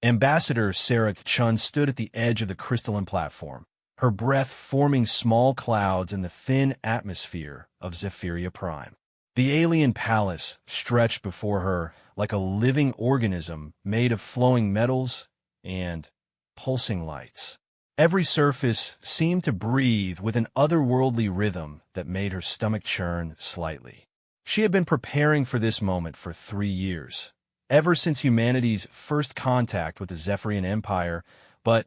Ambassador Sarah Chun stood at the edge of the crystalline platform, her breath forming small clouds in the thin atmosphere of Zephyria Prime. The alien palace stretched before her like a living organism made of flowing metals and pulsing lights. Every surface seemed to breathe with an otherworldly rhythm that made her stomach churn slightly. She had been preparing for this moment for 3 years, ever since humanity's first contact with the Zephyrian Empire, but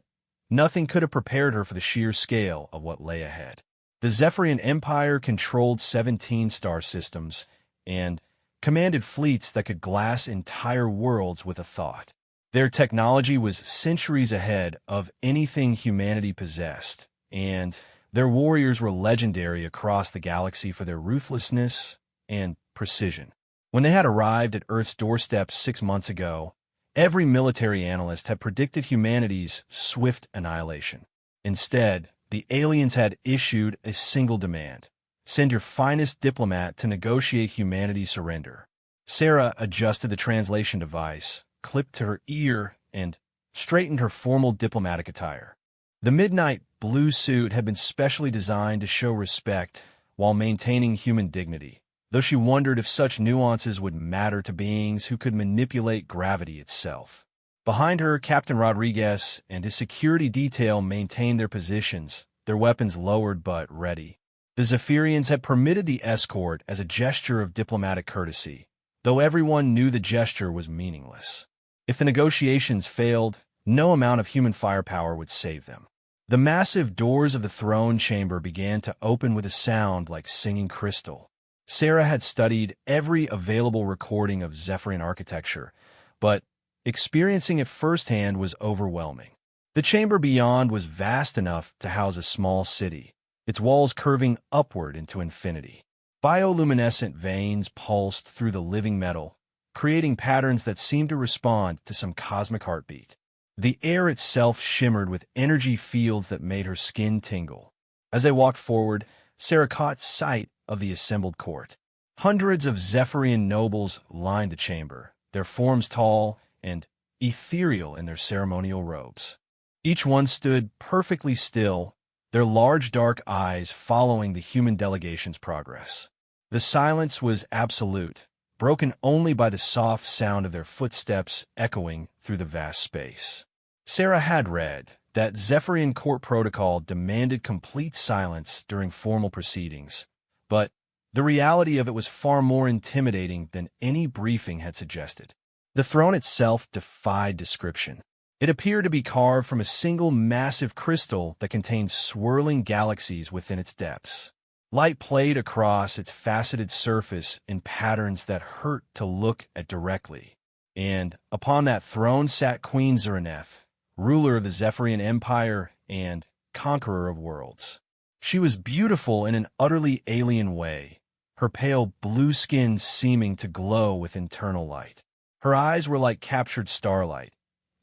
nothing could have prepared her for the sheer scale of what lay ahead. The Zephyrian Empire controlled 17 star systems and commanded fleets that could glass entire worlds with a thought. Their technology was centuries ahead of anything humanity possessed, and their warriors were legendary across the galaxy for their ruthlessness and precision. When they had arrived at Earth's doorstep 6 months ago, every military analyst had predicted humanity's swift annihilation. Instead, the aliens had issued a single demand: send your finest diplomat to negotiate humanity's surrender. Sarah adjusted the translation device, clipped to her ear, and straightened her formal diplomatic attire. The midnight blue suit had been specially designed to show respect while maintaining human dignity, though she wondered if such nuances would matter to beings who could manipulate gravity itself. Behind her, Captain Rodriguez and his security detail maintained their positions, their weapons lowered but ready. The Zephyrians had permitted the escort as a gesture of diplomatic courtesy, though everyone knew the gesture was meaningless. If the negotiations failed, no amount of human firepower would save them. The massive doors of the throne chamber began to open with a sound like singing crystal. Sarah had studied every available recording of Zephyrian architecture, but experiencing it firsthand was overwhelming. The chamber beyond was vast enough to house a small city, its walls curving upward into infinity. Bioluminescent veins pulsed through the living metal, creating patterns that seemed to respond to some cosmic heartbeat. The air itself shimmered with energy fields that made her skin tingle. As they walked forward, Sarah caught sight of the assembled court. Hundreds of Zephyrian nobles lined the chamber, their forms tall and ethereal in their ceremonial robes. Each one stood perfectly still, their large dark eyes following the human delegation's progress. The silence was absolute, broken only by the soft sound of their footsteps echoing through the vast space. Sarah had read that Zephyrian court protocol demanded complete silence during formal proceedings, but the reality of it was far more intimidating than any briefing had suggested. The throne itself defied description. It appeared to be carved from a single massive crystal that contained swirling galaxies within its depths. Light played across its faceted surface in patterns that hurt to look at directly. And upon that throne sat Queen Zerneth, ruler of the Zephyrian Empire and conqueror of worlds. She was beautiful in an utterly alien way, her pale blue skin seeming to glow with internal light. Her eyes were like captured starlight,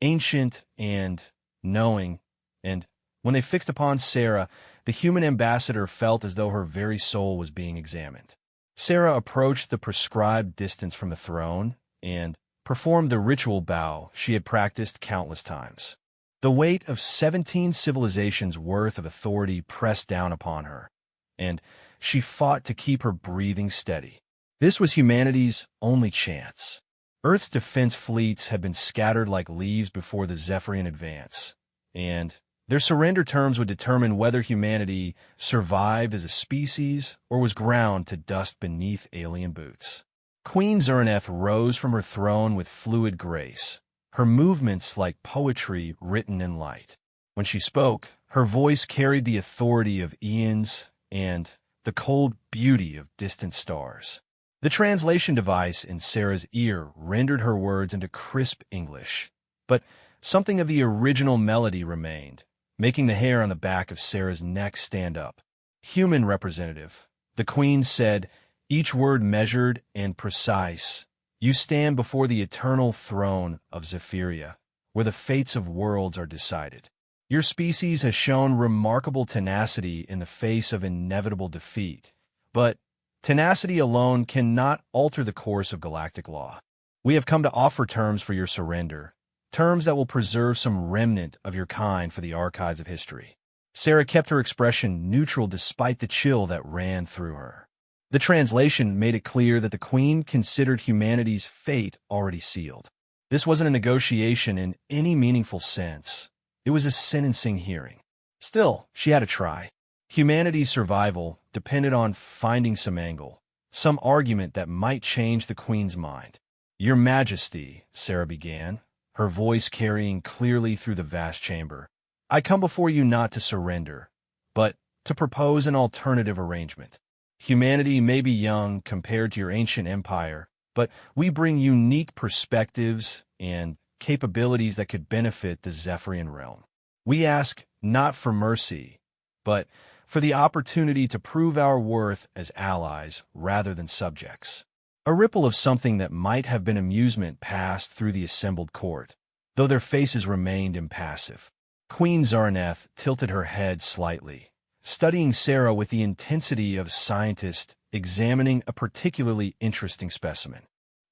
ancient and knowing, and when they fixed upon Sarah, the human ambassador felt as though her very soul was being examined. Sarah approached the prescribed distance from the throne and performed the ritual bow she had practiced countless times. The weight of 17 civilizations' worth of authority pressed down upon her, and she fought to keep her breathing steady. This was humanity's only chance. Earth's defense fleets had been scattered like leaves before the Zephyrian advance, and their surrender terms would determine whether humanity survived as a species or was ground to dust beneath alien boots. Queen Zerneth rose from her throne with fluid grace, her movements like poetry written in light. When she spoke, her voice carried the authority of eons and the cold beauty of distant stars. The translation device in Sarah's ear rendered her words into crisp English, but something of the original melody remained, making the hair on the back of Sarah's neck stand up. Human representative, the Queen said, each word measured and precise. You stand before the eternal throne of Zephyria, where the fates of worlds are decided. Your species has shown remarkable tenacity in the face of inevitable defeat, but tenacity alone cannot alter the course of galactic law. We have come to offer terms for your surrender, terms that will preserve some remnant of your kind for the archives of history. Sarah kept her expression neutral despite the chill that ran through her. The translation made it clear that the Queen considered humanity's fate already sealed. This wasn't a negotiation in any meaningful sense. It was a sentencing hearing. Still, she had to try. Humanity's survival depended on finding some angle, some argument that might change the Queen's mind. "Your Majesty," Sarah began, her voice carrying clearly through the vast chamber, "I come before you not to surrender, but to propose an alternative arrangement. Humanity may be young compared to your ancient empire, but we bring unique perspectives and capabilities that could benefit the Zephyrian realm. We ask not for mercy, but for the opportunity to prove our worth as allies rather than subjects." A ripple of something that might have been amusement passed through the assembled court, though their faces remained impassive. Queen Zaraneth tilted her head slightly, studying Sarah with the intensity of a scientist examining a particularly interesting specimen.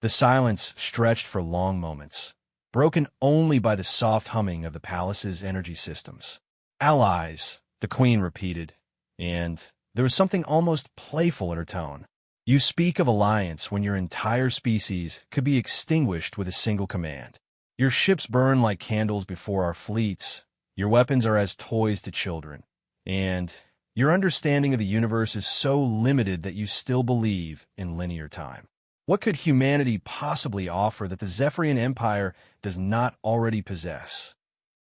The silence stretched for long moments, broken only by the soft humming of the palace's energy systems. "Allies," the Queen repeated, and there was something almost playful in her tone. "You speak of alliance when your entire species could be extinguished with a single command. Your ships burn like candles before our fleets, your weapons are as toys to children, and your understanding of the universe is so limited that you still believe in linear time. What could humanity possibly offer that the Zephyrian Empire does not already possess?"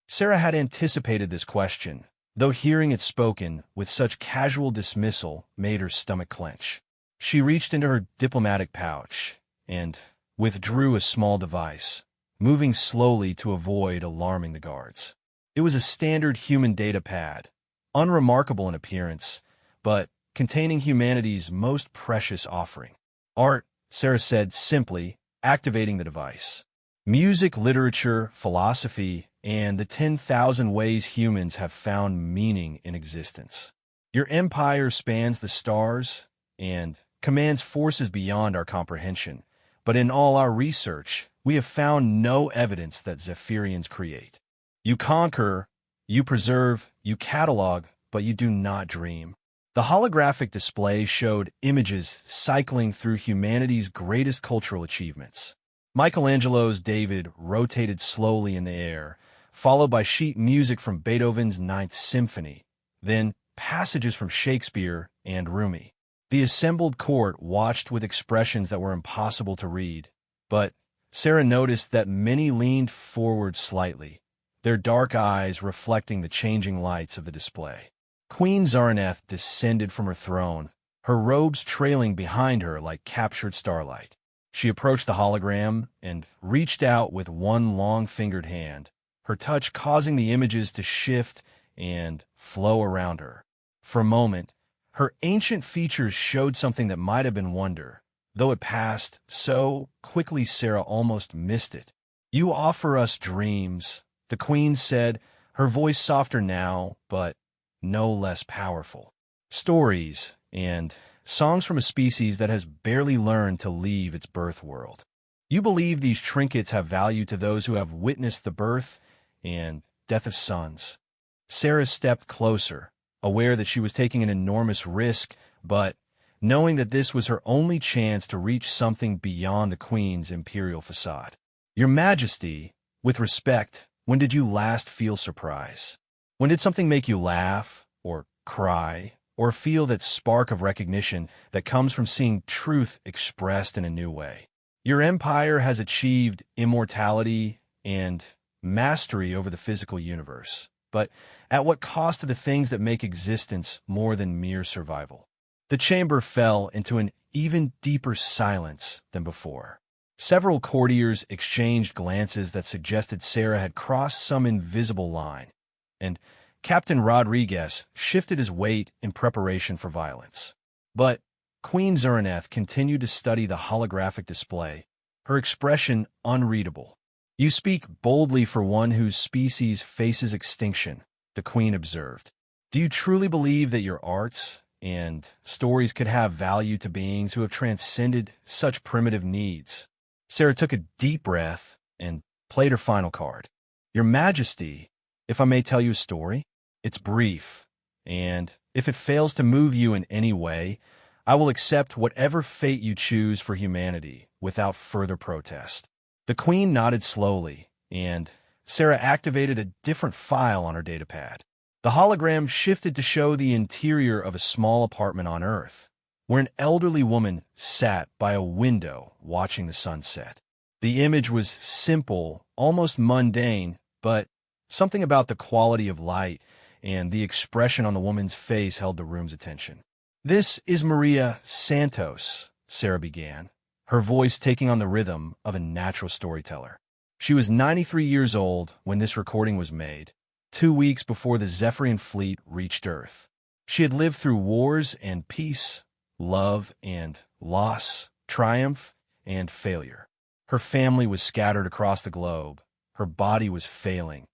Sarah had anticipated this question, though hearing it spoken with such casual dismissal made her stomach clench. She reached into her diplomatic pouch and withdrew a small device, moving slowly to avoid alarming the guards. It was a standard human data pad, unremarkable in appearance, but containing humanity's most precious offering. "Art," Sarah said simply, activating the device. "Music, literature, philosophy, and the 10,000 ways humans have found meaning in existence. Your empire spans the stars and commands forces beyond our comprehension, but in all our research, we have found no evidence that Zephyrians create. You conquer, you preserve, you catalog, but you do not dream." The holographic display showed images cycling through humanity's greatest cultural achievements. Michelangelo's David rotated slowly in the air, followed by sheet music from Beethoven's Ninth Symphony, then passages from Shakespeare and Rumi. The assembled court watched with expressions that were impossible to read, but Sarah noticed that many leaned forward slightly, their dark eyes reflecting the changing lights of the display. Queen Zaraneth descended from her throne, her robes trailing behind her like captured starlight. She approached the hologram and reached out with one long-fingered hand, her touch causing the images to shift and flow around her. For a moment, her ancient features showed something that might have been wonder, though it passed so quickly Sarah almost missed it. "You offer us dreams," the Queen said, her voice softer now, but no less powerful. "Stories and songs from a species that has barely learned to leave its birth world. You believe these trinkets have value to those who have witnessed the birth and death of sons." Sarah stepped closer, aware that she was taking an enormous risk, but knowing that this was her only chance to reach something beyond the Queen's imperial facade. "Your Majesty, with respect, when did you last feel surprise? When did something make you laugh, or cry, or feel that spark of recognition that comes from seeing truth expressed in a new way? Your empire has achieved immortality and mastery over the physical universe, but at what cost to the things that make existence more than mere survival?" The chamber fell into an even deeper silence than before. Several courtiers exchanged glances that suggested Sarah had crossed some invisible line, and Captain Rodriguez shifted his weight in preparation for violence. But Queen Zaraneth continued to study the holographic display, her expression unreadable. "You speak boldly for one whose species faces extinction," the Queen observed. "Do you truly believe that your arts and stories could have value to beings who have transcended such primitive needs?" Sarah took a deep breath and played her final card. Your Majesty, if I may tell you a story, it's brief, and if it fails to move you in any way, I will accept whatever fate you choose for humanity without further protest. The Queen nodded slowly, and Sarah activated a different file on her datapad. The hologram shifted to show the interior of a small apartment on Earth, where an elderly woman sat by a window watching the sunset. The image was simple, almost mundane, but something about the quality of light and the expression on the woman's face held the room's attention. "This is Maria Santos," Sarah began, her voice taking on the rhythm of a natural storyteller. She was 93 years old when this recording was made, 2 weeks before the Zephyrian fleet reached Earth. She had lived through wars and peace, love and loss, triumph and failure. Her family was scattered across the globe, her body was failing,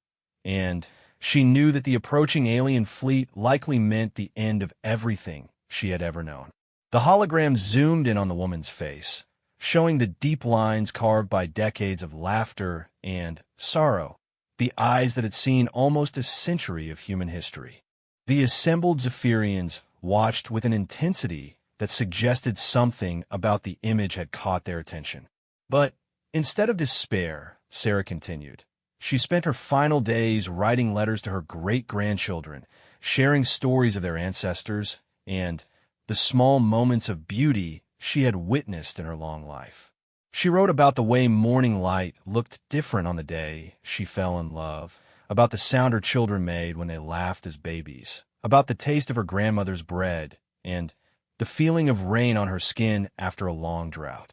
and she knew that the approaching alien fleet likely meant the end of everything she had ever known. The hologram zoomed in on the woman's face, showing the deep lines carved by decades of laughter and sorrow, the eyes that had seen almost a century of human history. The assembled Zephyrians watched with an intensity that suggested something about the image had caught their attention. But instead of despair, Sarah continued, she spent her final days writing letters to her great-grandchildren, sharing stories of their ancestors and the small moments of beauty she had witnessed in her long life. She wrote about the way morning light looked different on the day she fell in love, about the sound her children made when they laughed as babies, about the taste of her grandmother's bread, and the feeling of rain on her skin after a long drought.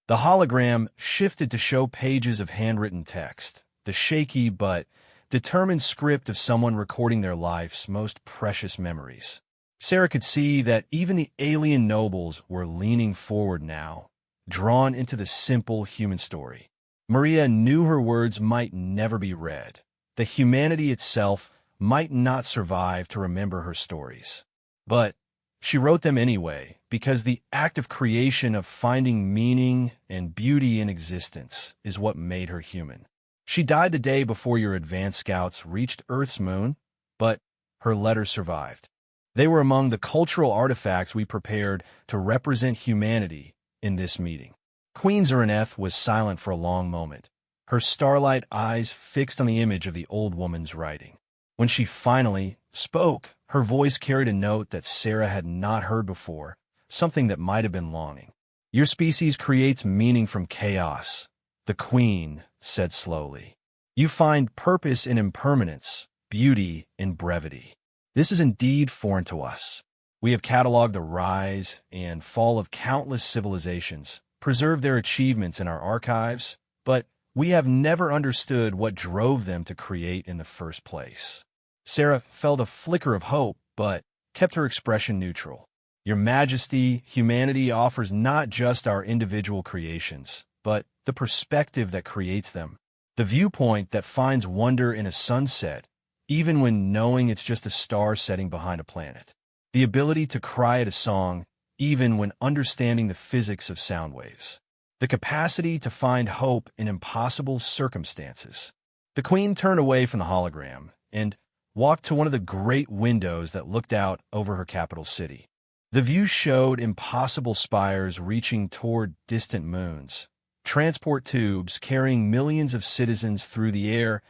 The hologram shifted to show pages of handwritten text, the shaky but determined script of someone recording their life's most precious memories. Sarah could see that even the alien nobles were leaning forward now, drawn into the simple human story. Maria knew her words might never be read. The humanity itself might not survive to remember her stories. But she wrote them anyway, because the act of creation, of finding meaning and beauty in existence, is what made her human. She died the day before your advanced scouts reached Earth's moon, but her letters survived. They were among the cultural artifacts we prepared to represent humanity in this meeting. Queen Zerneth was silent for a long moment, her starlight eyes fixed on the image of the old woman's writing. When she finally spoke, her voice carried a note that Sarah had not heard before, something that might have been longing. "Your species creates meaning from chaos," the Queen said slowly. "You find purpose in impermanence, beauty in brevity. This is indeed foreign to us. We have cataloged the rise and fall of countless civilizations, preserved their achievements in our archives, but we have never understood what drove them to create in the first place." Sarah felt a flicker of hope, but kept her expression neutral. "Your Majesty, humanity offers not just our individual creations, but the perspective that creates them, the viewpoint that finds wonder in a sunset, even when knowing it's just a star setting behind a planet. The ability to cry at a song, even when understanding the physics of sound waves. The capacity to find hope in impossible circumstances." The Queen turned away from the hologram and walked to one of the great windows that looked out over her capital city. The view showed impossible spires reaching toward distant moons, transport tubes carrying millions of citizens through the air,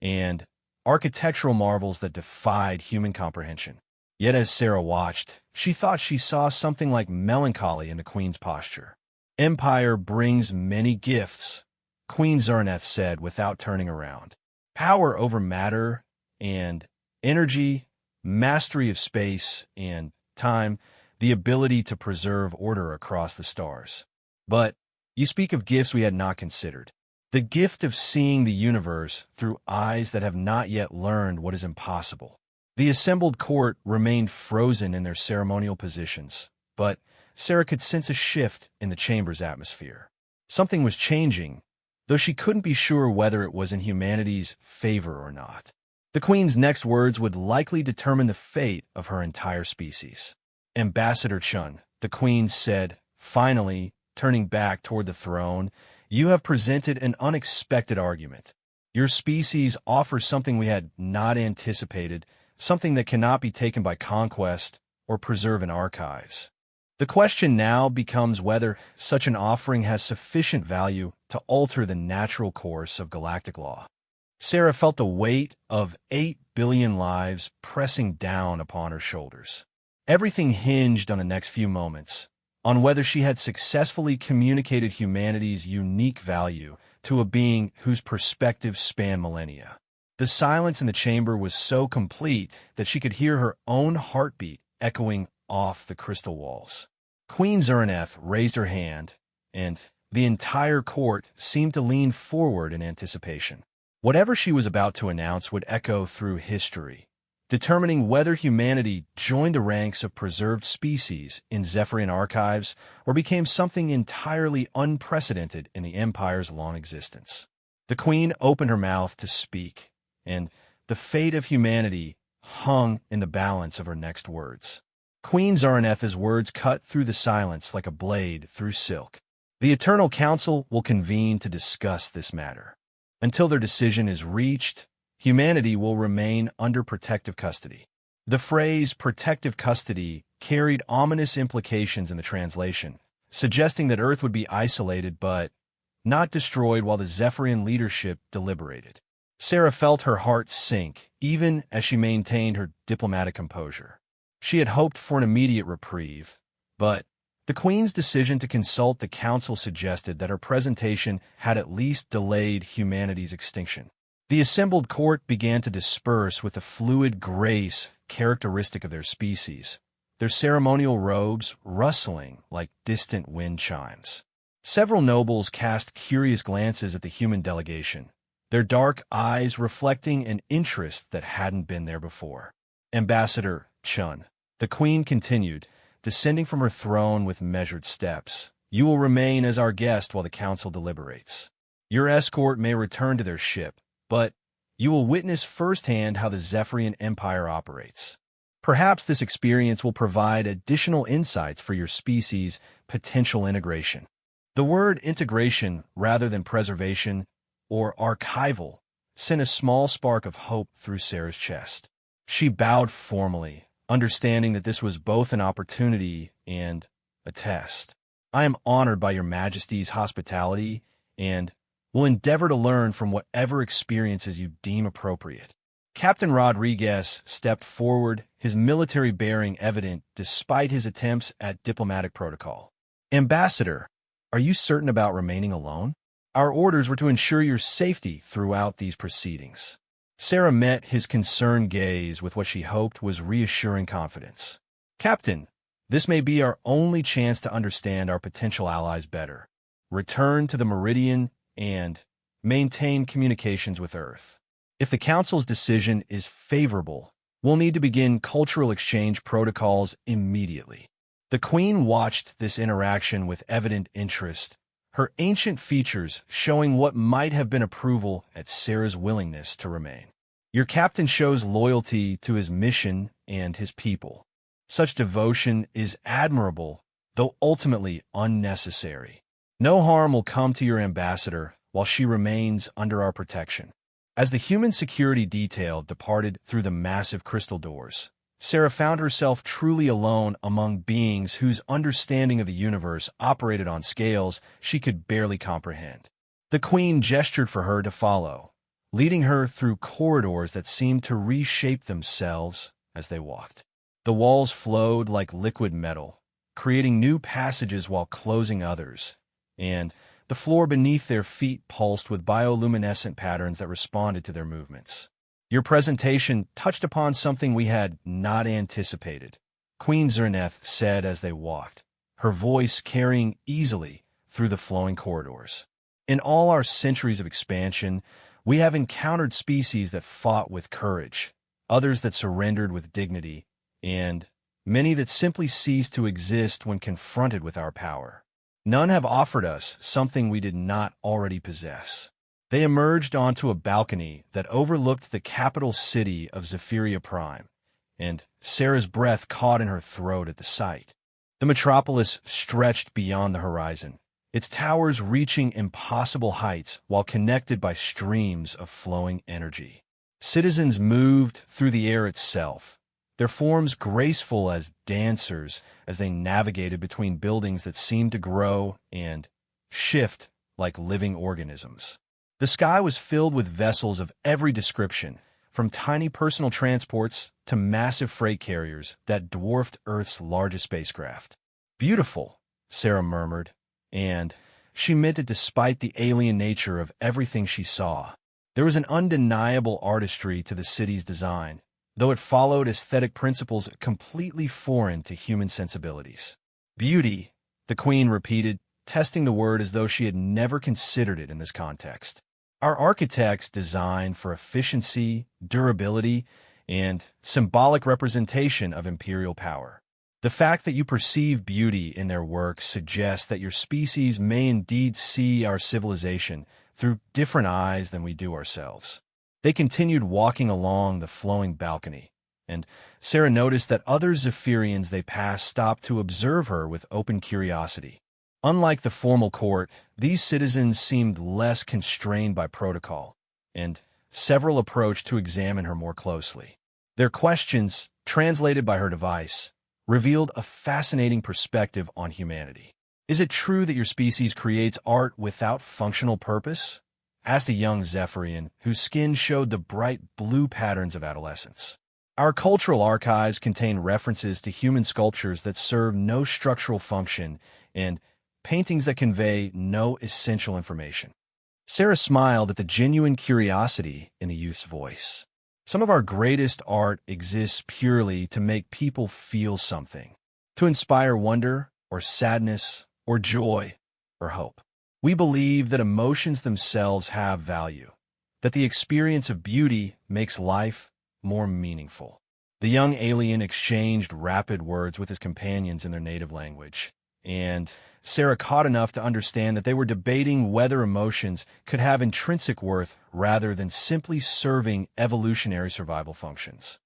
and architectural marvels that defied human comprehension. Yet as Sarah watched, she thought she saw something like melancholy in the Queen's posture. "Empire brings many gifts," Queen Zerneth said without turning around. "Power over matter and energy, mastery of space and time, the ability to preserve order across the stars. But you speak of gifts we had not considered. The gift of seeing the universe through eyes that have not yet learned what is impossible." The assembled court remained frozen in their ceremonial positions, but Sarah could sense a shift in the chamber's atmosphere. Something was changing, though she couldn't be sure whether it was in humanity's favor or not. The Queen's next words would likely determine the fate of her entire species. "Ambassador Chun," the Queen said, finally turning back toward the throne, "you have presented an unexpected argument. Your species offers something we had not anticipated, something that cannot be taken by conquest or preserved in archives. The question now becomes whether such an offering has sufficient value to alter the natural course of galactic law. Sarah felt the weight of 8 billion lives pressing down upon her shoulders. Everything hinged on the next few moments, on whether she had successfully communicated humanity's unique value to a being whose perspective spanned millennia. The silence in the chamber was so complete that she could hear her own heartbeat echoing off the crystal walls. Queen Zerneth raised her hand, and the entire court seemed to lean forward in anticipation. Whatever she was about to announce would echo through history, determining whether humanity joined the ranks of preserved species in Zephyrian archives or became something entirely unprecedented in the Empire's long existence. The Queen opened her mouth to speak, and the fate of humanity hung in the balance of her next words. Queen Zerneth's words cut through the silence like a blade through silk. The Eternal Council will convene to discuss this matter. Until their decision is reached, humanity will remain under protective custody. The phrase protective custody carried ominous implications in the translation, suggesting that Earth would be isolated but not destroyed while the Zephyrian leadership deliberated. Sarah felt her heart sink, even as she maintained her diplomatic composure. She had hoped for an immediate reprieve, but the Queen's decision to consult the Council suggested that her presentation had at least delayed humanity's extinction. The assembled court began to disperse with the fluid grace characteristic of their species, their ceremonial robes rustling like distant wind chimes. Several nobles cast curious glances at the human delegation, their dark eyes reflecting an interest that hadn't been there before. Ambassador Chun, the Queen continued, descending from her throne with measured steps. You will remain as our guest while the council deliberates. Your escort may return to their ship, but you will witness firsthand how the Zephyrian Empire operates. Perhaps this experience will provide additional insights for your species' potential integration. The word integration, rather than preservation or archival, sent a small spark of hope through Sarah's chest. She bowed formally, understanding that this was both an opportunity and a test. I am honored by your Majesty's hospitality and will endeavor to learn from whatever experiences you deem appropriate. Captain Rodriguez stepped forward, his military bearing evident despite his attempts at diplomatic protocol. Ambassador, are you certain about remaining alone? Our orders were to ensure your safety throughout these proceedings. Sarah met his concerned gaze with what she hoped was reassuring confidence. Captain, this may be our only chance to understand our potential allies better. Return to the Meridian and maintain communications with Earth. If the Council's decision is favorable, we'll need to begin cultural exchange protocols immediately. The Queen watched this interaction with evident interest, her ancient features showing what might have been approval at Sarah's willingness to remain. Your captain shows loyalty to his mission and his people. Such devotion is admirable, though ultimately unnecessary. No harm will come to your ambassador while she remains under our protection. As the human security detail departed through the massive crystal doors, Sarah found herself truly alone among beings whose understanding of the universe operated on scales she could barely comprehend. The Queen gestured for her to follow, leading her through corridors that seemed to reshape themselves as they walked. The walls flowed like liquid metal, creating new passages while closing others, and the floor beneath their feet pulsed with bioluminescent patterns that responded to their movements. Your presentation touched upon something we had not anticipated, Queen Zerneth said as they walked, her voice carrying easily through the flowing corridors. In all our centuries of expansion, we have encountered species that fought with courage, others that surrendered with dignity, and many that simply ceased to exist when confronted with our power. None have offered us something we did not already possess. They emerged onto a balcony that overlooked the capital city of Zephyria Prime, and Sarah's breath caught in her throat at the sight. The metropolis stretched beyond the horizon, its towers reaching impossible heights while connected by streams of flowing energy. Citizens moved through the air itself, their forms graceful as dancers as they navigated between buildings that seemed to grow and shift like living organisms. The sky was filled with vessels of every description, from tiny personal transports to massive freight carriers that dwarfed Earth's largest spacecraft. "Beautiful," Sarah murmured, and she meant it despite the alien nature of everything she saw. There was an undeniable artistry to the city's design, though it followed aesthetic principles completely foreign to human sensibilities. "Beauty," the Queen repeated, testing the word as though she had never considered it in this context. "Our architects designed for efficiency, durability, and symbolic representation of imperial power. The fact that you perceive beauty in their works suggests that your species may indeed see our civilization through different eyes than we do ourselves." They continued walking along the flowing balcony, and Sarah noticed that other Zephyrians they passed stopped to observe her with open curiosity. Unlike the formal court, these citizens seemed less constrained by protocol, and several approached to examine her more closely. Their questions, translated by her device, revealed a fascinating perspective on humanity. "Is it true that your species creates art without functional purpose?" asked a young Zephyrian whose skin showed the bright blue patterns of adolescence. "Our cultural archives contain references to human sculptures that serve no structural function and paintings that convey no essential information." Sarah smiled at the genuine curiosity in the youth's voice. "Some of our greatest art exists purely to make people feel something, to inspire wonder or sadness or joy or hope. We believe that emotions themselves have value, that the experience of beauty makes life more meaningful." The young alien exchanged rapid words with his companions in their native language, and Sarah caught enough to understand that they were debating whether emotions could have intrinsic worth rather than simply serving evolutionary survival functions.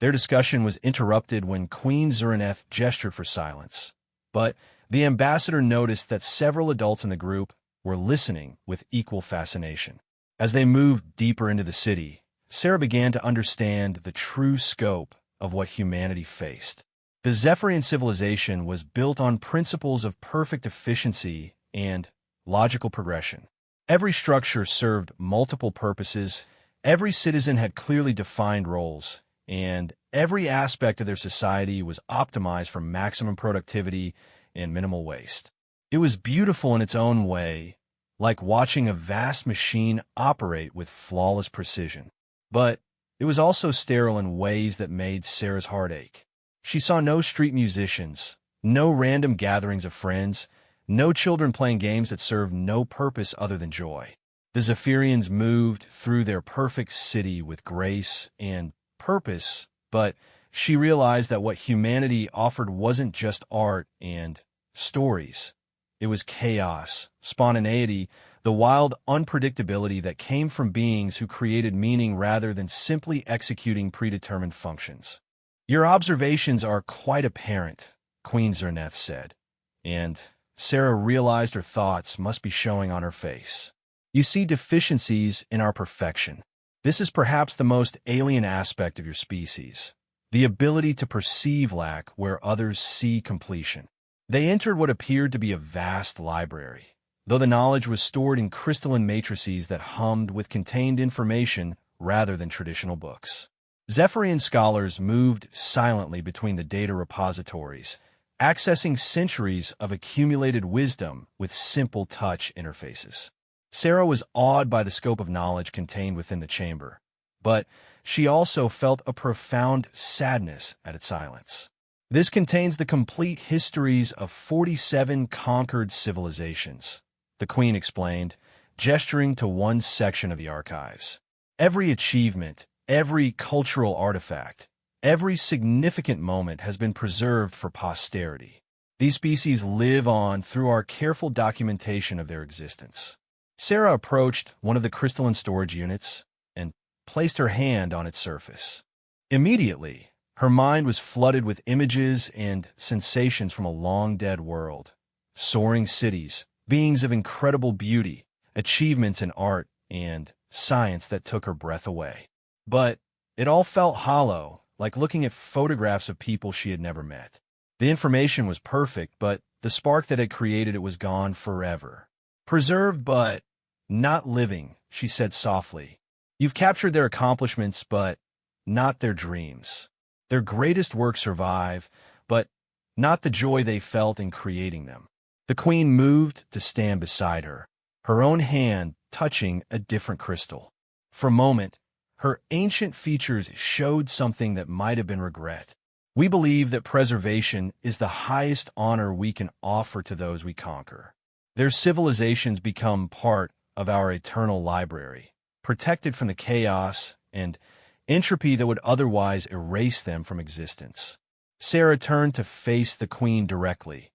Their discussion was interrupted when Queen Zuraneth gestured for silence, but the ambassador noticed that several adults in the group were listening with equal fascination. As they moved deeper into the city, Sarah began to understand the true scope of what humanity faced. The Zephyrian civilization was built on principles of perfect efficiency and logical progression. Every structure served multiple purposes, every citizen had clearly defined roles, and every aspect of their society was optimized for maximum productivity and minimal waste. It was beautiful in its own way, like watching a vast machine operate with flawless precision. But it was also sterile in ways that made Sarah's heart ache. She saw no street musicians, no random gatherings of friends, no children playing games that served no purpose other than joy. The Zephyrians moved through their perfect city with grace and purpose, but she realized that what humanity offered wasn't just art and stories. It was chaos, spontaneity, the wild unpredictability that came from beings who created meaning rather than simply executing predetermined functions. "Your observations are quite apparent," Queen Zerneth said, and Sarah realized her thoughts must be showing on her face. "You see deficiencies in our perfection. This is perhaps the most alien aspect of your species, the ability to perceive lack where others see completion." They entered what appeared to be a vast library, though the knowledge was stored in crystalline matrices that hummed with contained information rather than traditional books. Zephyrian scholars moved silently between the data repositories, accessing centuries of accumulated wisdom with simple touch interfaces. Sarah was awed by the scope of knowledge contained within the chamber, but she also felt a profound sadness at its silence. "This contains the complete histories of 47 conquered civilizations," the Queen explained, gesturing to one section of the archives. "Every achievement, every cultural artifact, every significant moment has been preserved for posterity. These species live on through our careful documentation of their existence." Sarah approached one of the crystalline storage units and placed her hand on its surface. Immediately, her mind was flooded with images and sensations from a long-dead world. Soaring cities, beings of incredible beauty, achievements in art, and science that took her breath away. But it all felt hollow, like looking at photographs of people she had never met. The information was perfect, but the spark that had created it was gone forever. Preserved, but not living, she said softly. You've captured their accomplishments, but not their dreams. Their greatest works survive, but not the joy they felt in creating them. The queen moved to stand beside her, her own hand touching a different crystal. For a moment, her ancient features showed something that might have been regret. We believe that preservation is the highest honor we can offer to those we conquer. Their civilizations become part of our eternal library, protected from the chaos and entropy that would otherwise erase them from existence. Sarah turned to face the queen directly,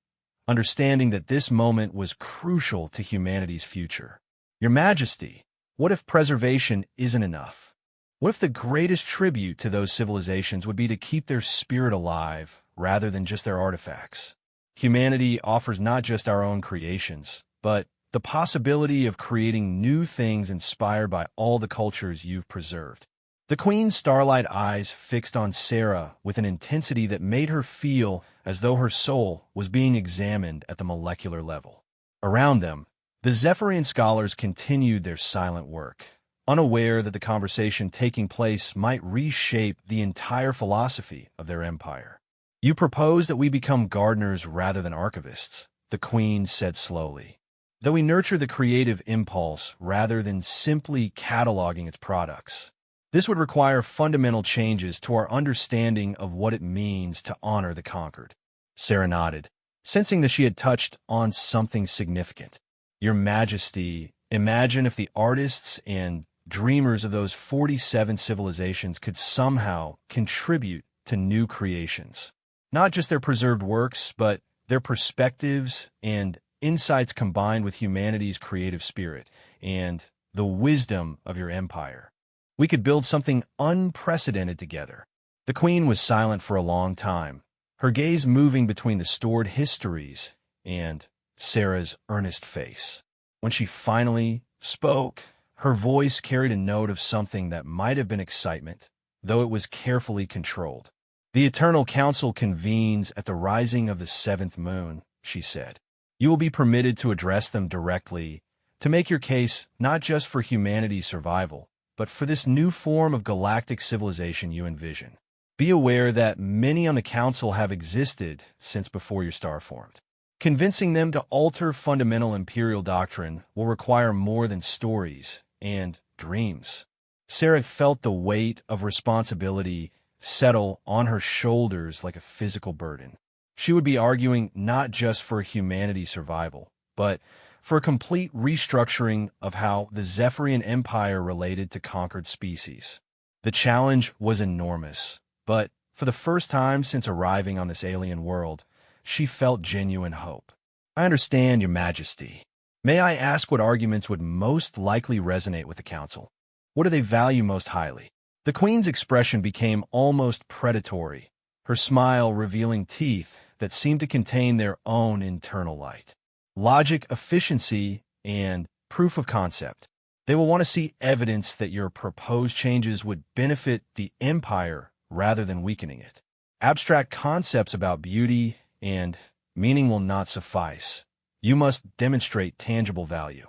understanding that this moment was crucial to humanity's future. Your Majesty, what if preservation isn't enough? What if the greatest tribute to those civilizations would be to keep their spirit alive rather than just their artifacts? Humanity offers not just our own creations, but the possibility of creating new things inspired by all the cultures you've preserved. The queen's starlight eyes fixed on Sarah with an intensity that made her feel as though her soul was being examined at the molecular level. Around them, the Zephyrian scholars continued their silent work, unaware that the conversation taking place might reshape the entire philosophy of their empire. You propose that we become gardeners rather than archivists, the queen said slowly. That we nurture the creative impulse rather than simply cataloging its products. This would require fundamental changes to our understanding of what it means to honor the conquered. Sarah nodded, sensing that she had touched on something significant. Your Majesty, imagine if the artists and dreamers of those 47 civilizations could somehow contribute to new creations. Not just their preserved works, but their perspectives and insights combined with humanity's creative spirit and the wisdom of your empire. We could build something unprecedented together. The queen was silent for a long time, her gaze moving between the stored histories and Sarah's earnest face. When she finally spoke, her voice carried a note of something that might have been excitement, though it was carefully controlled. The Eternal Council convenes at the rising of the seventh moon, she said. You will be permitted to address them directly, to make your case not just for humanity's survival, but for this new form of galactic civilization you envision. Be aware that many on the Council have existed since before your star formed. Convincing them to alter fundamental imperial doctrine will require more than stories and dreams. Sarah felt the weight of responsibility settle on her shoulders like a physical burden. She would be arguing not just for humanity's survival, but for a complete restructuring of how the Zephyrian Empire related to conquered species. The challenge was enormous, but for the first time since arriving on this alien world, she felt genuine hope. I understand, Your Majesty. May I ask what arguments would most likely resonate with the Council? What do they value most highly? The Queen's expression became almost predatory, her smile revealing teeth that seemed to contain their own internal light. Logic, efficiency, and proof of concept. They will want to see evidence that your proposed changes would benefit the Empire rather than weakening it. Abstract concepts about beauty and meaning will not suffice. You must demonstrate tangible value.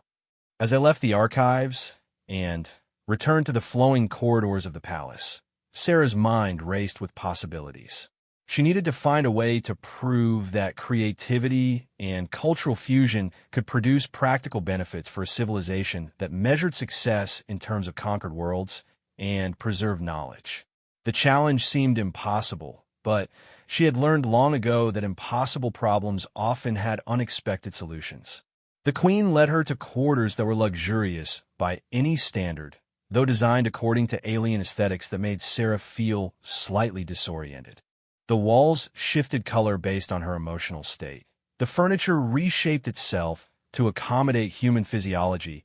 As I left the archives and returned to the flowing corridors of the palace, Sarah's mind raced with possibilities. She needed to find a way to prove that creativity and cultural fusion could produce practical benefits for a civilization that measured success in terms of conquered worlds and preserved knowledge. The challenge seemed impossible, but she had learned long ago that impossible problems often had unexpected solutions. The Queen led her to quarters that were luxurious by any standard, though designed according to alien aesthetics that made Sarah feel slightly disoriented. The walls shifted color based on her emotional state. The furniture reshaped itself to accommodate human physiology,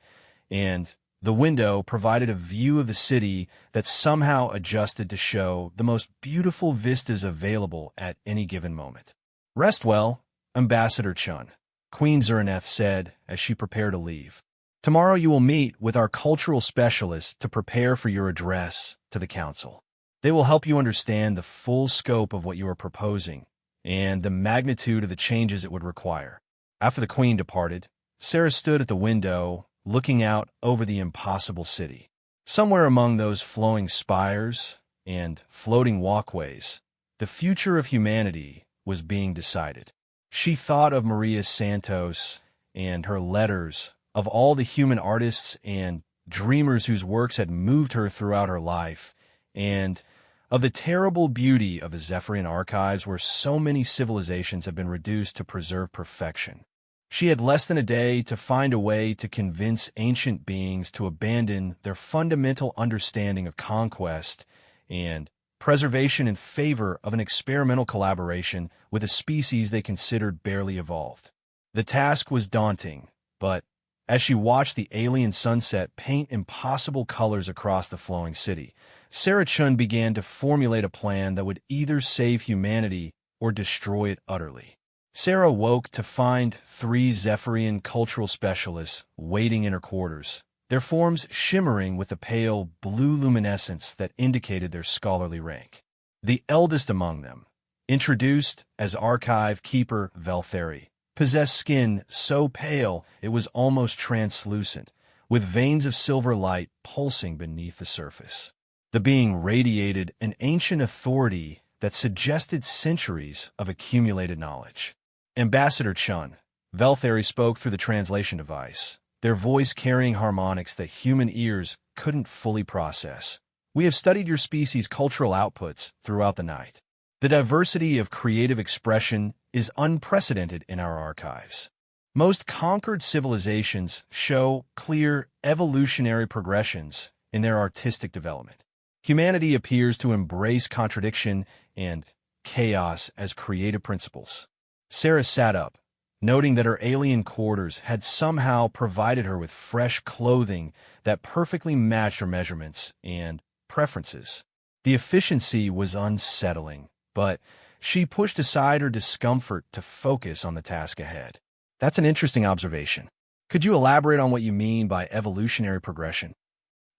and the window provided a view of the city that somehow adjusted to show the most beautiful vistas available at any given moment. Rest well, Ambassador Chun. Queen Zerneth said as she prepared to leave. Tomorrow you will meet with our cultural specialists to prepare for your address to the council. They will help you understand the full scope of what you are proposing and the magnitude of the changes it would require. After the queen departed, Sarah stood at the window, looking out over the impossible city. Somewhere among those flowing spires and floating walkways, the future of humanity was being decided. She thought of Maria Santos and her letters, of all the human artists and dreamers whose works had moved her throughout her life, and of the terrible beauty of the Zephyrian archives where so many civilizations have been reduced to preserve perfection. She had less than a day to find a way to convince ancient beings to abandon their fundamental understanding of conquest and preservation in favor of an experimental collaboration with a species they considered barely evolved. The task was daunting, but as she watched the alien sunset paint impossible colors across the flowing city, Sarah Chun began to formulate a plan that would either save humanity or destroy it utterly. Sarah woke to find 3 Zephyrian cultural specialists waiting in her quarters, their forms shimmering with the pale blue luminescence that indicated their scholarly rank. The eldest among them, introduced as Archive Keeper Veltheri, possessed skin so pale it was almost translucent, with veins of silver light pulsing beneath the surface. The being radiated an ancient authority that suggested centuries of accumulated knowledge. Ambassador Chun, Veltheri spoke through the translation device, their voice carrying harmonics that human ears couldn't fully process. We have studied your species' cultural outputs throughout the night. The diversity of creative expression is unprecedented in our archives. Most conquered civilizations show clear evolutionary progressions in their artistic development. Humanity appears to embrace contradiction and chaos as creative principles. Sarah sat up, noting that her alien quarters had somehow provided her with fresh clothing that perfectly matched her measurements and preferences. The efficiency was unsettling, but she pushed aside her discomfort to focus on the task ahead. That's an interesting observation. Could you elaborate on what you mean by evolutionary progression?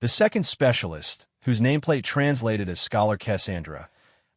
The second specialist, whose nameplate translated as Scholar Cassandra,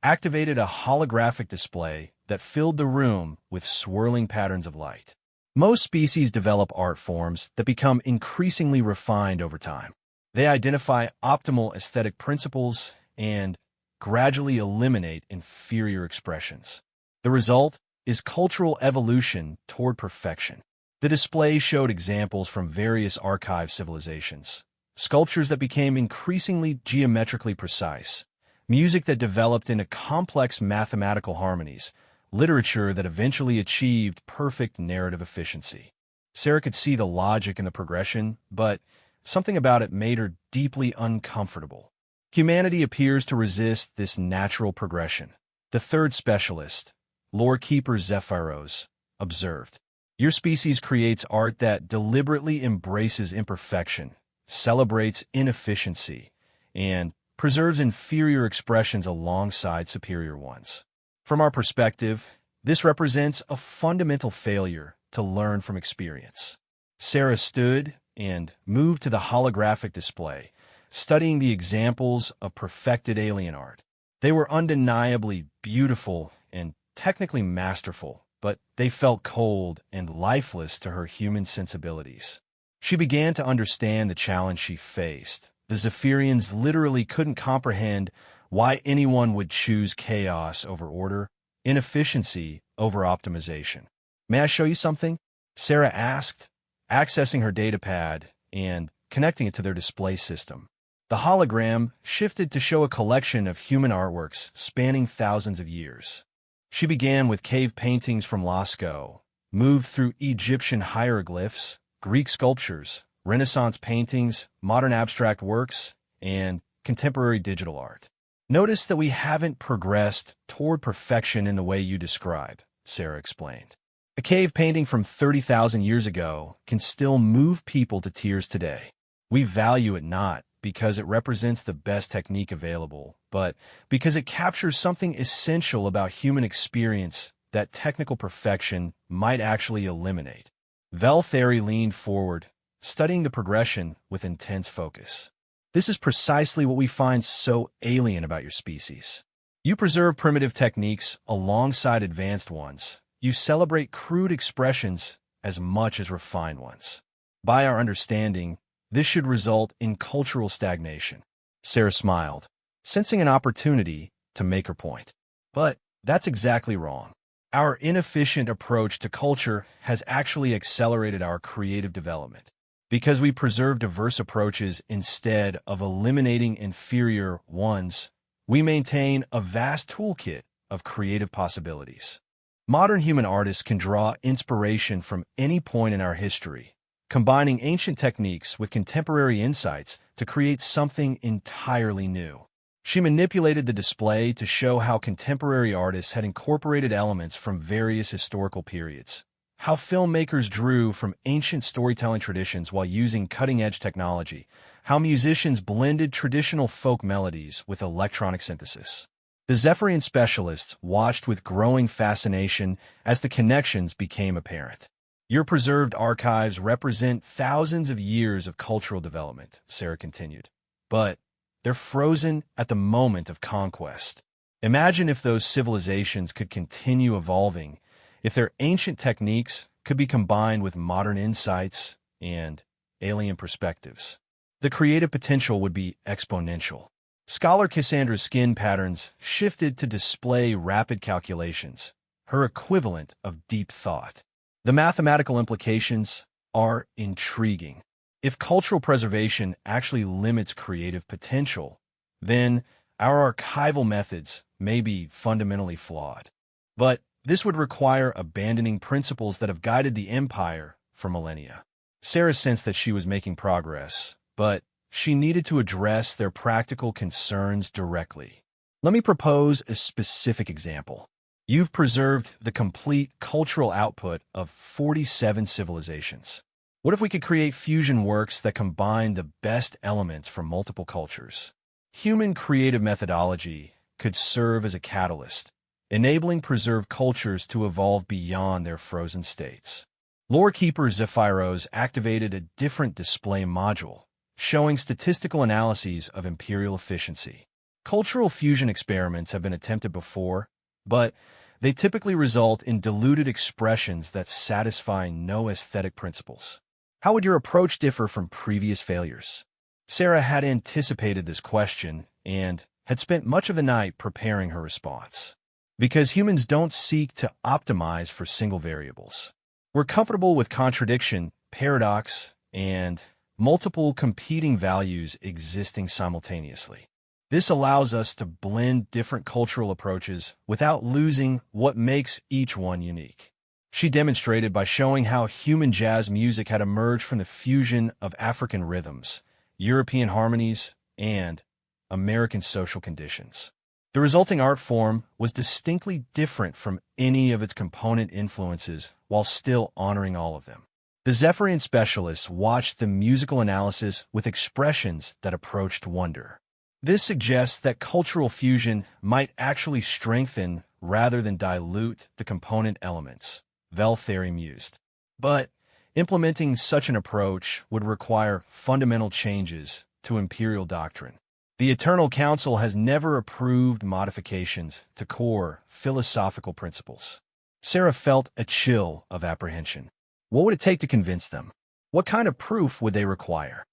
activated a holographic display that filled the room with swirling patterns of light. Most species develop art forms that become increasingly refined over time. They identify optimal aesthetic principles and gradually eliminate inferior expressions. The result is cultural evolution toward perfection. The display showed examples from various archive civilizations, sculptures that became increasingly geometrically precise, music that developed into complex mathematical harmonies, literature that eventually achieved perfect narrative efficiency. Sarah could see the logic in the progression, but something about it made her deeply uncomfortable. Humanity appears to resist this natural progression. The third specialist, Lore Keeper Zephyros, observed, "Your species creates art that deliberately embraces imperfection, celebrates inefficiency, and preserves inferior expressions alongside superior ones. From our perspective, this represents a fundamental failure to learn from experience." Sarah stood and moved to the holographic display, studying the examples of perfected alien art. They were undeniably beautiful and technically masterful, but they felt cold and lifeless to her human sensibilities. She began to understand the challenge she faced. The Zephyrians literally couldn't comprehend why anyone would choose chaos over order, inefficiency over optimization. "May I show you something?" Sarah asked, accessing her datapad and connecting it to their display system. The hologram shifted to show a collection of human artworks spanning thousands of years. She began with cave paintings from Lascaux, moved through Egyptian hieroglyphs, Greek sculptures, Renaissance paintings, modern abstract works, and contemporary digital art. "Notice that we haven't progressed toward perfection in the way you describe," Sarah explained. "A cave painting from 30,000 years ago can still move people to tears today. We value it not because it represents the best technique available, but because it captures something essential about human experience that technical perfection might actually eliminate." Veltheri leaned forward, studying the progression with intense focus. This is precisely what we find so alien about your species. You preserve primitive techniques alongside advanced ones. You celebrate crude expressions as much as refined ones. By our understanding, this should result in cultural stagnation. Sarah smiled, sensing an opportunity to make her point. But that's exactly wrong. Our inefficient approach to culture has actually accelerated our creative development. Because we preserve diverse approaches instead of eliminating inferior ones, we maintain a vast toolkit of creative possibilities. Modern human artists can draw inspiration from any point in our history, combining ancient techniques with contemporary insights to create something entirely new. She manipulated the display to show how contemporary artists had incorporated elements from various historical periods, how filmmakers drew from ancient storytelling traditions while using cutting-edge technology, how musicians blended traditional folk melodies with electronic synthesis. The Zephyrian specialists watched with growing fascination as the connections became apparent. Your preserved archives represent thousands of years of cultural development, Sarah continued. But they're frozen at the moment of conquest. Imagine if those civilizations could continue evolving, if their ancient techniques could be combined with modern insights and alien perspectives. The creative potential would be exponential. Scholar Cassandra's skin patterns shifted to display rapid calculations, her equivalent of deep thought. The mathematical implications are intriguing. If cultural preservation actually limits creative potential, then our archival methods may be fundamentally flawed. But this would require abandoning principles that have guided the empire for millennia. Sarah sensed that she was making progress, but she needed to address their practical concerns directly. Let me propose a specific example. You've preserved the complete cultural output of 47 civilizations. What if we could create fusion works that combine the best elements from multiple cultures? Human creative methodology could serve as a catalyst, enabling preserved cultures to evolve beyond their frozen states. Lorekeeper Zephyros activated a different display module, showing statistical analyses of imperial efficiency. Cultural fusion experiments have been attempted before, but they typically result in diluted expressions that satisfy no aesthetic principles. How would your approach differ from previous failures? Sarah had anticipated this question and had spent much of the night preparing her response. Because humans don't seek to optimize for single variables. We're comfortable with contradiction, paradox, and multiple competing values existing simultaneously. This allows us to blend different cultural approaches without losing what makes each one unique. She demonstrated by showing how human jazz music had emerged from the fusion of African rhythms, European harmonies, and American social conditions. The resulting art form was distinctly different from any of its component influences while still honoring all of them. The Zephyrian specialists watched the musical analysis with expressions that approached wonder. This suggests that cultural fusion might actually strengthen rather than dilute the component elements, Veltheri mused. But implementing such an approach would require fundamental changes to imperial doctrine. The Eternal Council has never approved modifications to core philosophical principles. Sarah felt a chill of apprehension. What would it take to convince them? What kind of proof would they require?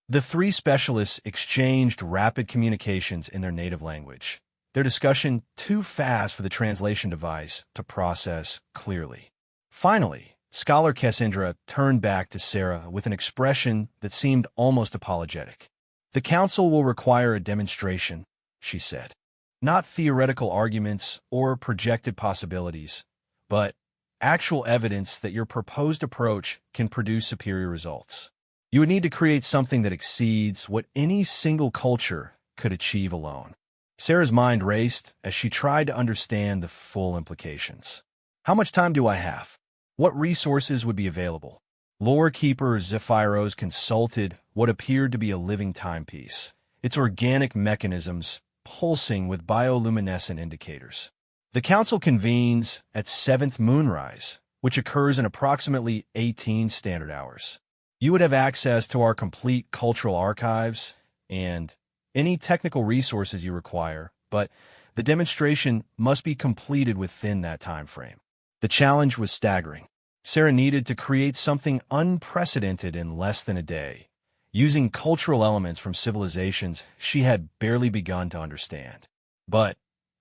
The three specialists exchanged rapid communications in their native language, their discussion too fast for the translation device to process clearly. Finally, Scholar Cassandra turned back to Sarah with an expression that seemed almost apologetic. The council will require a demonstration, she said. Not theoretical arguments or projected possibilities, but actual evidence that your proposed approach can produce superior results. You would need to create something that exceeds what any single culture could achieve alone. Sarah's mind raced as she tried to understand the full implications. How much time do I have? What resources would be available? Lorekeeper Zephyros consulted what appeared to be a living timepiece, its organic mechanisms pulsing with bioluminescent indicators. The council convenes at 7th moonrise, which occurs in approximately 18 standard hours. You would have access to our complete cultural archives and any technical resources you require, but the demonstration must be completed within that time frame. The challenge was staggering. Sarah needed to create something unprecedented in less than a day, using cultural elements from civilizations she had barely begun to understand. But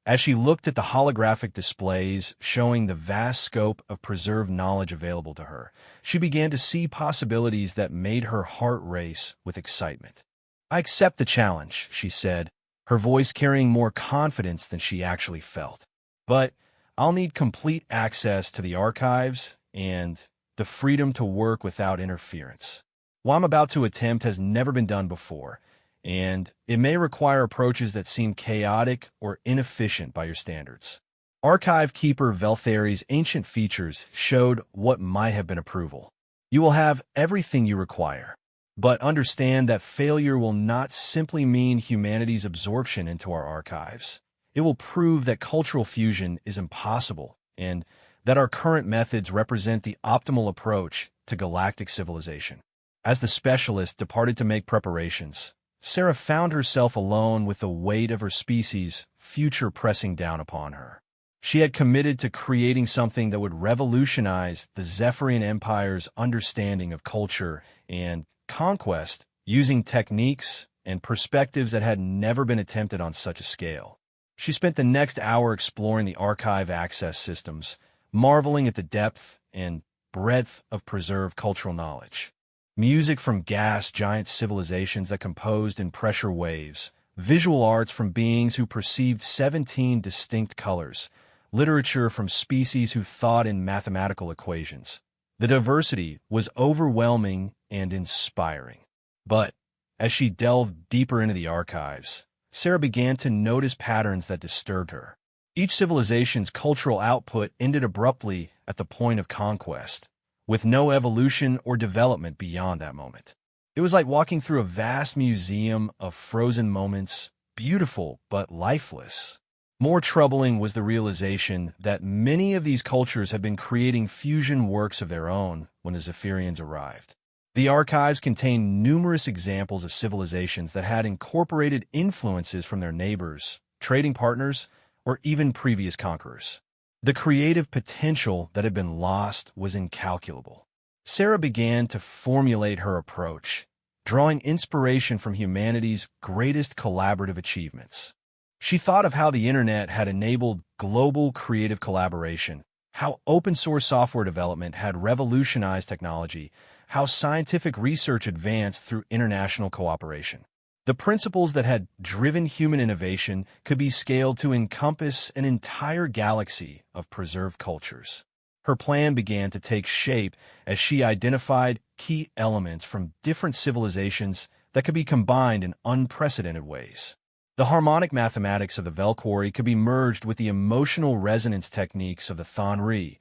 as she looked at the holographic displays showing the vast scope of preserved knowledge available to her, she began to see possibilities that made her heart race with excitement. "I accept the challenge," she said, her voice carrying more confidence than she actually felt. "But I'll need complete access to the archives and the freedom to work without interference. What I'm about to attempt has never been done before, and it may require approaches that seem chaotic or inefficient by your standards." Archive Keeper Velthari's ancient features showed what might have been approval. "You will have everything you require, but understand that failure will not simply mean humanity's absorption into our archives. It will prove that cultural fusion is impossible and that our current methods represent the optimal approach to galactic civilization." As the specialist departed to make preparations, Sarah found herself alone with the weight of her species' future pressing down upon her. She had committed to creating something that would revolutionize the Zephyrian Empire's understanding of culture and conquest, using techniques and perspectives that had never been attempted on such a scale. She spent the next hour exploring the archive access systems, marveling at the depth and breadth of preserved cultural knowledge. Music from gas giant civilizations that composed in pressure waves, visual arts from beings who perceived 17 distinct colors, literature from species who thought in mathematical equations. The diversity was overwhelming and inspiring. But as she delved deeper into the archives, Sarah began to notice patterns that disturbed her. Each civilization's cultural output ended abruptly at the point of conquest, with no evolution or development beyond that moment. It was like walking through a vast museum of frozen moments, beautiful but lifeless. More troubling was the realization that many of these cultures had been creating fusion works of their own when the Zephyrians arrived. The archives contained numerous examples of civilizations that had incorporated influences from their neighbors, trading partners, or even previous conquerors. The creative potential that had been lost was incalculable. Sarah began to formulate her approach, drawing inspiration from humanity's greatest collaborative achievements. She thought of how the internet had enabled global creative collaboration, how open-source software development had revolutionized technology, how scientific research advanced through international cooperation. The principles that had driven human innovation could be scaled to encompass an entire galaxy of preserved cultures. Her plan began to take shape as she identified key elements from different civilizations that could be combined in unprecedented ways. The harmonic mathematics of the Velquari could be merged with the emotional resonance techniques of the Thonri,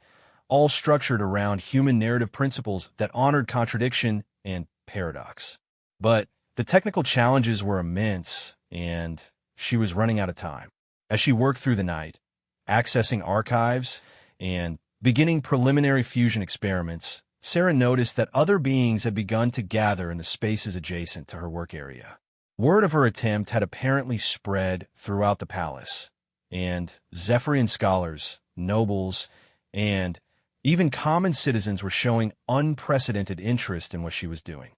all structured around human narrative principles that honored contradiction and paradox. But the technical challenges were immense, and she was running out of time. As she worked through the night, accessing archives and beginning preliminary fusion experiments, Sarah noticed that other beings had begun to gather in the spaces adjacent to her work area. Word of her attempt had apparently spread throughout the palace, and Zephyrian scholars, nobles, and even common citizens were showing unprecedented interest in what she was doing.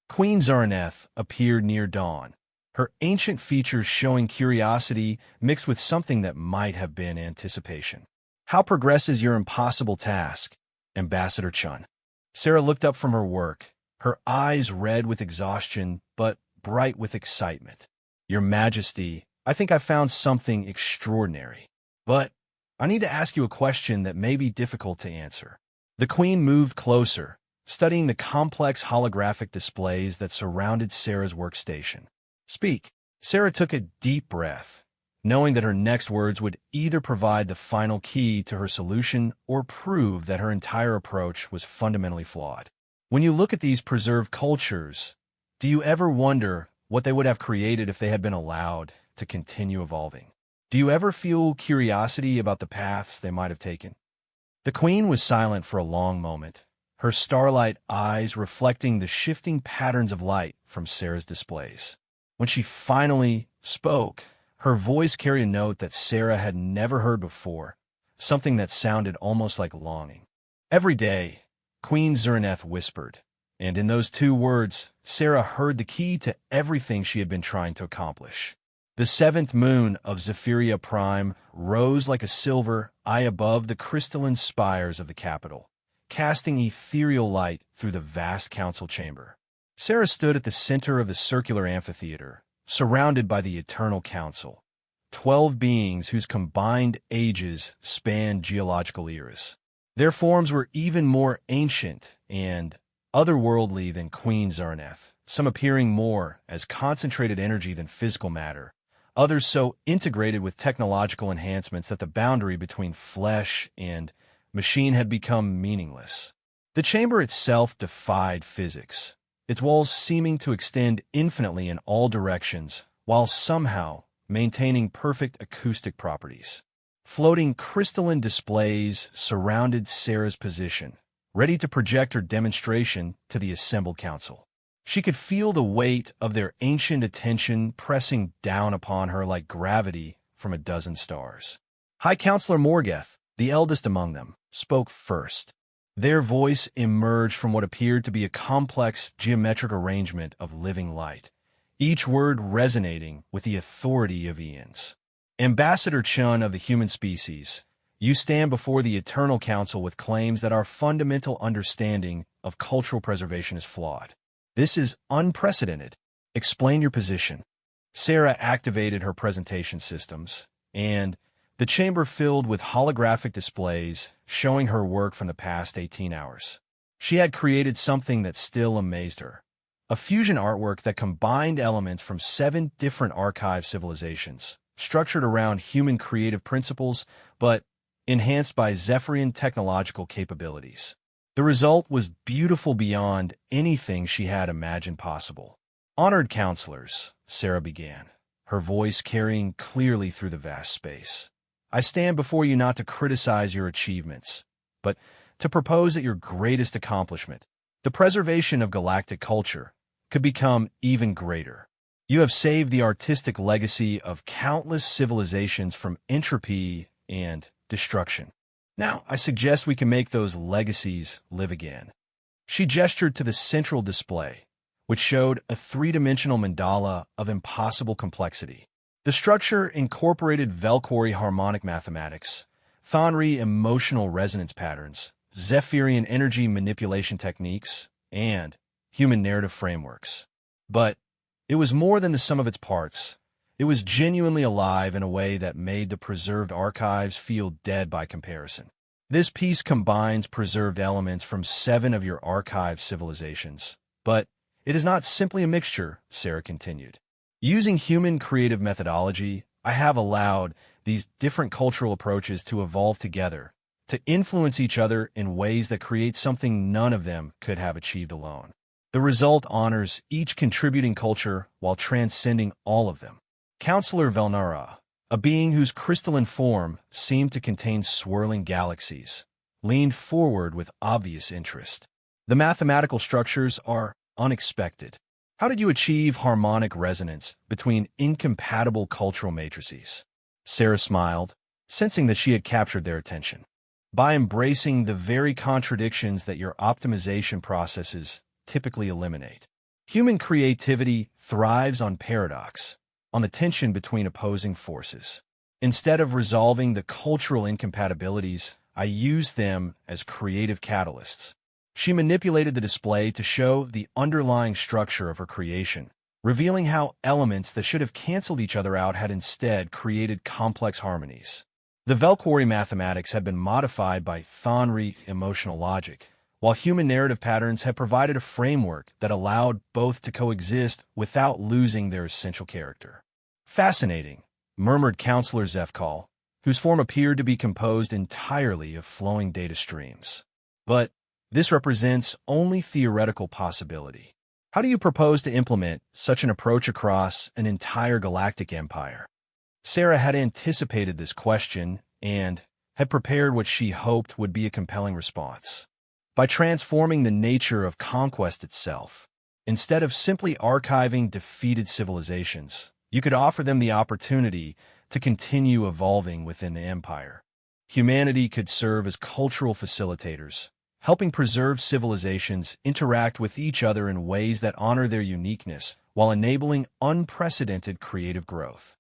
Queen Zaraneth appeared near dawn, her ancient features showing curiosity mixed with something that might have been anticipation. "How progresses your impossible task, Ambassador Chun?" Sarah looked up from her work, her eyes red with exhaustion but bright with excitement. "Your Majesty, I think I found something extraordinary. But I need to ask you a question that may be difficult to answer." The Queen moved closer, studying the complex holographic displays that surrounded Sarah's workstation. "Speak." Sarah took a deep breath, knowing that her next words would either provide the final key to her solution or prove that her entire approach was fundamentally flawed. "When you look at these preserved cultures, do you ever wonder what they would have created if they had been allowed to continue evolving? Do you ever feel curiosity about the paths they might have taken?" The queen was silent for a long moment, her starlight eyes reflecting the shifting patterns of light from Sarah's displays. When she finally spoke, her voice carried a note that Sarah had never heard before, something that sounded almost like longing. "Every day," Queen Zerneth whispered, and in those two words, Sarah heard the key to everything she had been trying to accomplish. The seventh moon of Zephyria Prime rose like a silver eye above the crystalline spires of the capital, casting ethereal light through the vast council chamber. Sarah stood at the center of the circular amphitheater, surrounded by the Eternal Council, 12 beings whose combined ages spanned geological eras. Their forms were even more ancient and otherworldly than Queen Zerneth, some appearing more as concentrated energy than physical matter, others so integrated with technological enhancements that the boundary between flesh and machine had become meaningless. The chamber itself defied physics, its walls seeming to extend infinitely in all directions, while somehow maintaining perfect acoustic properties. Floating crystalline displays surrounded Sarah's position, ready to project her demonstration to the assembled council. She could feel the weight of their ancient attention pressing down upon her like gravity from a dozen stars. High Counselor Morgeth, the eldest among them, spoke first. Their voice emerged from what appeared to be a complex geometric arrangement of living light, each word resonating with the authority of eons. "Ambassador Chun of the human species, you stand before the Eternal Council with claims that our fundamental understanding of cultural preservation is flawed. This is unprecedented. Explain your position." Sarah activated her presentation systems, and the chamber filled with holographic displays showing her work from the past 18 hours. She had created something that still amazed her. A fusion artwork that combined elements from 7 different archive civilizations, structured around human creative principles, but enhanced by Zephyrian technological capabilities. The result was beautiful beyond anything she had imagined possible. "Honored counselors," Sarah began, her voice carrying clearly through the vast space. "I stand before you not to criticize your achievements, but to propose that your greatest accomplishment, the preservation of galactic culture, could become even greater. You have saved the artistic legacy of countless civilizations from entropy and destruction. Now, I suggest we can make those legacies live again." She gestured to the central display, which showed a 3-dimensional mandala of impossible complexity. The structure incorporated Velkori harmonic mathematics, Thonri emotional resonance patterns, Zephyrian energy manipulation techniques, and human narrative frameworks. But it was more than the sum of its parts. It was genuinely alive in a way that made the preserved archives feel dead by comparison. This piece combines preserved elements from 7 of your archive civilizations, but it is not simply a mixture, Sarah continued. Using human creative methodology, I have allowed these different cultural approaches to evolve together, to influence each other in ways that create something none of them could have achieved alone. The result honors each contributing culture while transcending all of them. Counselor Velnara, a being whose crystalline form seemed to contain swirling galaxies, leaned forward with obvious interest. "The mathematical structures are unexpected. How did you achieve harmonic resonance between incompatible cultural matrices?" Sarah smiled, sensing that she had captured their attention. "By embracing the very contradictions that your optimization processes typically eliminate. Human creativity thrives on paradox, on the tension between opposing forces. Instead of resolving the cultural incompatibilities, I used them as creative catalysts." She manipulated the display to show the underlying structure of her creation, revealing how elements that should have canceled each other out had instead created complex harmonies. The Velkori mathematics had been modified by Thonri emotional logic, while human narrative patterns had provided a framework that allowed both to coexist without losing their essential character. "Fascinating," murmured Counselor Zefkal, whose form appeared to be composed entirely of flowing data streams. "But this represents only theoretical possibility. How do you propose to implement such an approach across an entire galactic empire?" Sarah had anticipated this question, and had prepared what she hoped would be a compelling response. By transforming the nature of conquest itself, instead of simply archiving defeated civilizations, you could offer them the opportunity to continue evolving within the empire. Humanity could serve as cultural facilitators, helping preserve civilizations interact with each other in ways that honor their uniqueness while enabling unprecedented creative growth.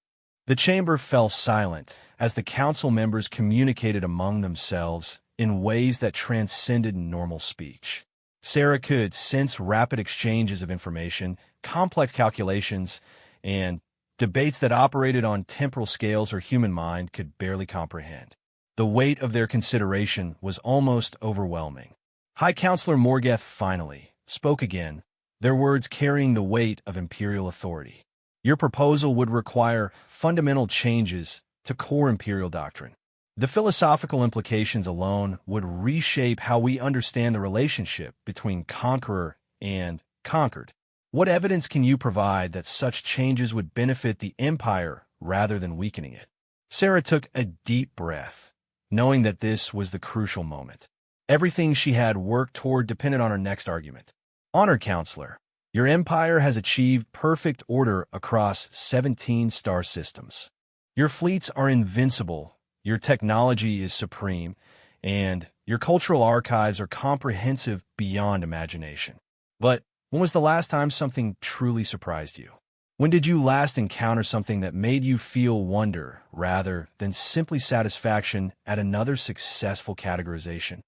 The chamber fell silent as the council members communicated among themselves in ways that transcended normal speech. Sarah could sense rapid exchanges of information, complex calculations, and debates that operated on temporal scales her human mind could barely comprehend. The weight of their consideration was almost overwhelming. High Counselor Morgeth finally spoke again, their words carrying the weight of imperial authority. Your proposal would require fundamental changes to core imperial doctrine. The philosophical implications alone would reshape how we understand the relationship between conqueror and conquered. What evidence can you provide that such changes would benefit the empire rather than weakening it? Sarah took a deep breath, knowing that this was the crucial moment. Everything she had worked toward depended on her next argument. Honored Counselor, your empire has achieved perfect order across 17 star systems. Your fleets are invincible, your technology is supreme, and your cultural archives are comprehensive beyond imagination. But when was the last time something truly surprised you? When did you last encounter something that made you feel wonder rather than simply satisfaction at another successful categorization?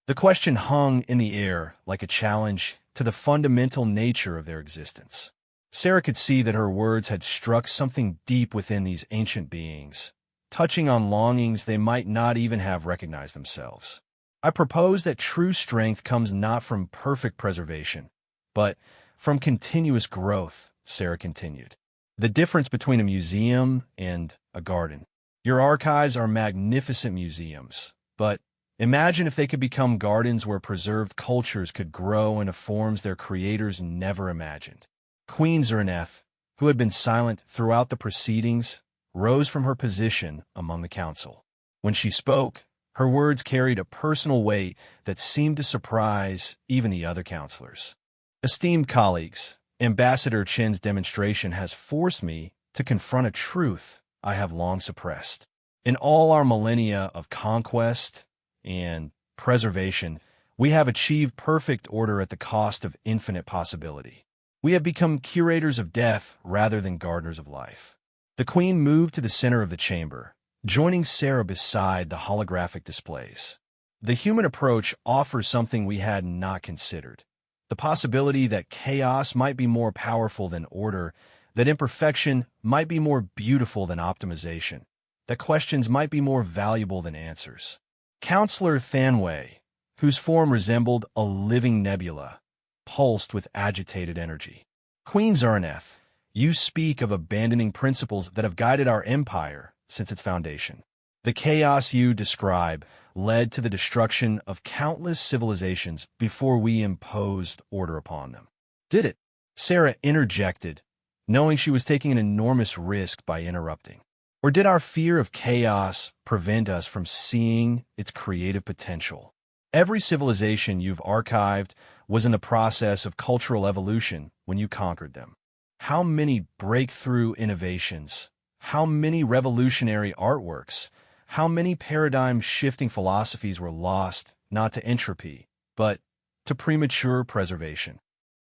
The question hung in the air like a challenge to the fundamental nature of their existence. Sarah could see that her words had struck something deep within these ancient beings, touching on longings they might not even have recognized themselves. I propose that true strength comes not from perfect preservation, but from continuous growth, Sarah continued. The difference between a museum and a garden. Your archives are magnificent museums, but imagine if they could become gardens where preserved cultures could grow into forms their creators never imagined. Queen Zerneth, who had been silent throughout the proceedings, rose from her position among the council. When she spoke, her words carried a personal weight that seemed to surprise even the other counselors. Esteemed colleagues, Ambassador Chen's demonstration has forced me to confront a truth I have long suppressed. In all our millennia of conquest and preservation, we have achieved perfect order at the cost of infinite possibility. We have become curators of death rather than gardeners of life. The Queen moved to the center of the chamber, joining Sarah beside the holographic displays. The human approach offers something we had not considered. The possibility that chaos might be more powerful than order, that imperfection might be more beautiful than optimization, that questions might be more valuable than answers. Counselor Thanwei, whose form resembled a living nebula, pulsed with agitated energy. Queen Zerneth, you speak of abandoning principles that have guided our empire since its foundation. The chaos you describe led to the destruction of countless civilizations before we imposed order upon them. Did it? Sarah interjected, knowing she was taking an enormous risk by interrupting. Or did our fear of chaos prevent us from seeing its creative potential? Every civilization you've archived was in the process of cultural evolution when you conquered them. How many breakthrough innovations, how many revolutionary artworks, how many paradigm-shifting philosophies were lost not to entropy, but to premature preservation.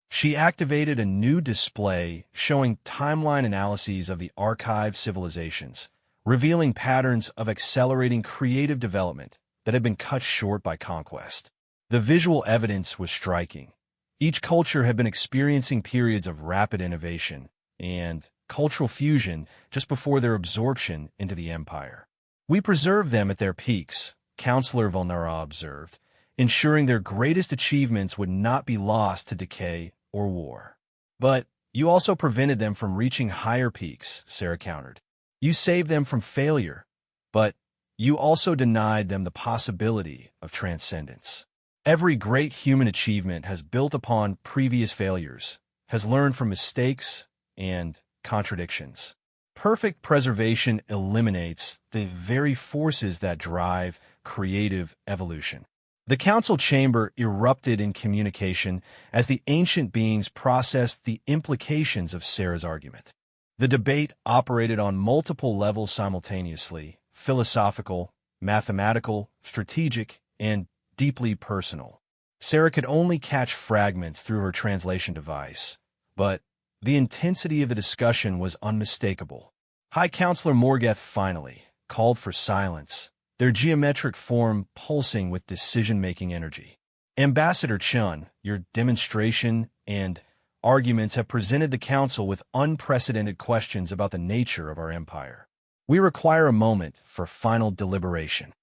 She activated a new display showing timeline analyses of the archived civilizations, revealing patterns of accelerating creative development that had been cut short by conquest. The visual evidence was striking. Each culture had been experiencing periods of rapid innovation and cultural fusion just before their absorption into the empire. We preserved them at their peaks, Counselor Vulnera observed, ensuring their greatest achievements would not be lost to decay or war. But you also prevented them from reaching higher peaks, Sarah countered. You saved them from failure, but you also denied them the possibility of transcendence. Every great human achievement has built upon previous failures, has learned from mistakes and contradictions. Perfect preservation eliminates the very forces that drive creative evolution. The council chamber erupted in communication as the ancient beings processed the implications of Sarah's argument. The debate operated on multiple levels simultaneously: philosophical, mathematical, strategic, and deeply personal. Sarah could only catch fragments through her translation device, but the intensity of the discussion was unmistakable. High Counselor Morgeth finally called for silence, their geometric form pulsing with decision-making energy. Ambassador Chun, your demonstration and arguments have presented the Council with unprecedented questions about the nature of our empire. We require a moment for final deliberation.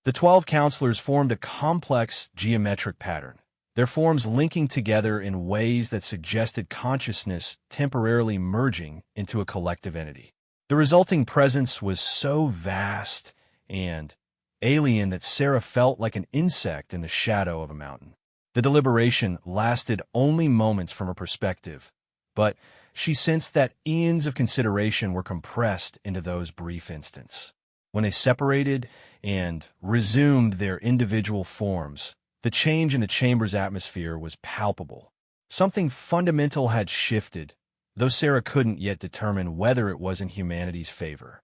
The 12 counselors formed a complex geometric pattern, their forms linking together in ways that suggested consciousness temporarily merging into a collective entity. The resulting presence was so vast and alien that Sarah felt like an insect in the shadow of a mountain. The deliberation lasted only moments from her perspective, but she sensed that eons of consideration were compressed into those brief instants. When they separated and resumed their individual forms, the change in the chamber's atmosphere was palpable. Something fundamental had shifted, though Sarah couldn't yet determine whether it was in humanity's favor.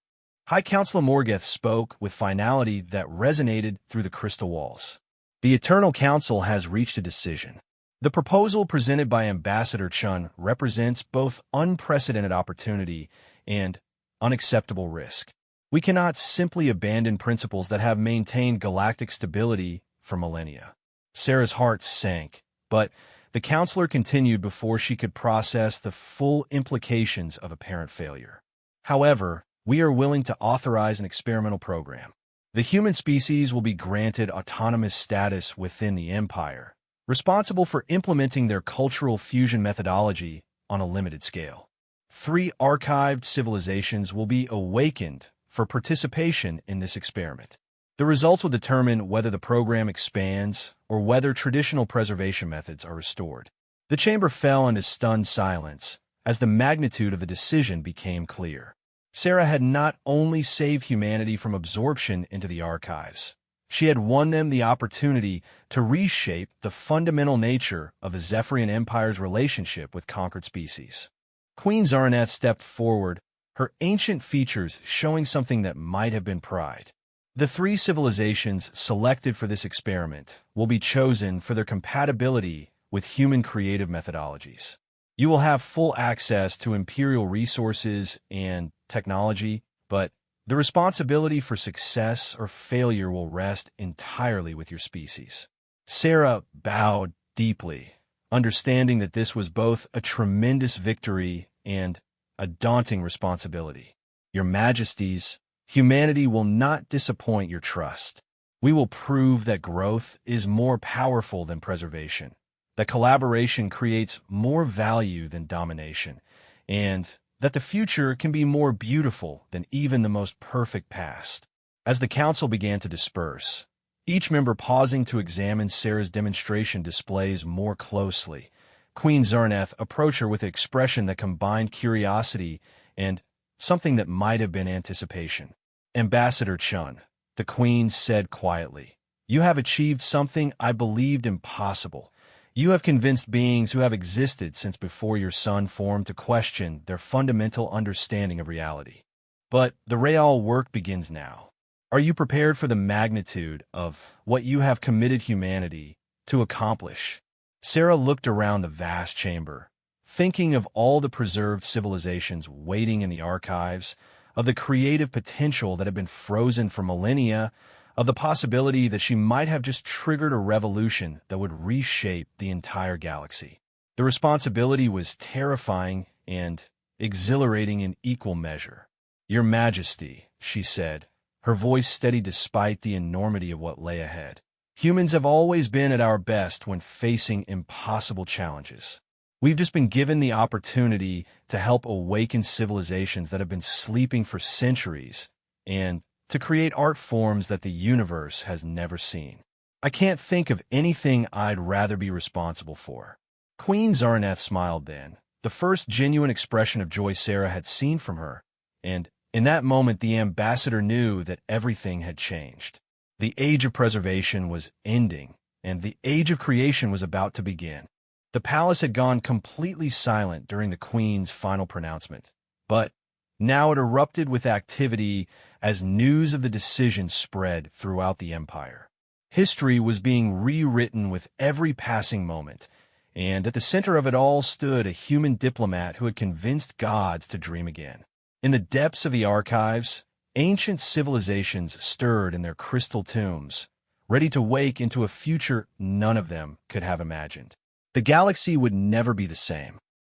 High Counselor Morgeth spoke with finality that resonated through the crystal walls. The Eternal Council has reached a decision. The proposal presented by Ambassador Chun represents both unprecedented opportunity and unacceptable risk. We cannot simply abandon principles that have maintained galactic stability for millennia. Sarah's heart sank, but the counselor continued before she could process the full implications of apparent failure. However, we are willing to authorize an experimental program. The human species will be granted autonomous status within the Empire, responsible for implementing their cultural fusion methodology on a limited scale. 3 archived civilizations will be awakened for participation in this experiment. The results will determine whether the program expands or whether traditional preservation methods are restored. The chamber fell into stunned silence as the magnitude of the decision became clear. Sarah had not only saved humanity from absorption into the archives, she had won them the opportunity to reshape the fundamental nature of the Zephyrian Empire's relationship with conquered species. Queen Zaraneth stepped forward, her ancient features showing something that might have been pride. The 3 civilizations selected for this experiment will be chosen for their compatibility with human creative methodologies. You will have full access to imperial resources and technology, but the responsibility for success or failure will rest entirely with your species. Sarah bowed deeply, understanding that this was both a tremendous victory and a daunting responsibility. Your Majesties, humanity will not disappoint your trust. We will prove that growth is more powerful than preservation, that collaboration creates more value than domination, and that the future can be more beautiful than even the most perfect past. As the council began to disperse, each member pausing to examine Sarah's demonstration displays more closely, Queen Zaraneth approached her with an expression that combined curiosity and something that might have been anticipation. Ambassador Chun, the Queen said quietly, "You have achieved something I believed impossible. You have convinced beings who have existed since before your sun formed to question their fundamental understanding of reality. But the real work begins now. Are you prepared for the magnitude of what you have committed humanity to accomplish?" Sarah looked around the vast chamber, thinking of all the preserved civilizations waiting in the archives, of the creative potential that had been frozen for millennia, of the possibility that she might have just triggered a revolution that would reshape the entire galaxy. The responsibility was terrifying and exhilarating in equal measure. "Your Majesty," she said, her voice steady despite the enormity of what lay ahead. "Humans have always been at our best when facing impossible challenges. We've just been given the opportunity to help awaken civilizations that have been sleeping for centuries and to create art forms that the universe has never seen. I can't think of anything I'd rather be responsible for." Queen Zaraneth smiled then, the first genuine expression of joy Sarah had seen from her, And in that moment, the ambassador knew that everything had changed. The age of preservation was ending, and the age of creation was about to begin. The palace had gone completely silent during the Queen's final pronouncement, but now it erupted with activity as news of the decision spread throughout the empire. History was being rewritten with every passing moment, and at the center of it all stood a human diplomat who had convinced gods to dream again. In the depths of the archives, ancient civilizations stirred in their crystal tombs, ready to wake into a future none of them could have imagined. The galaxy would never be the same.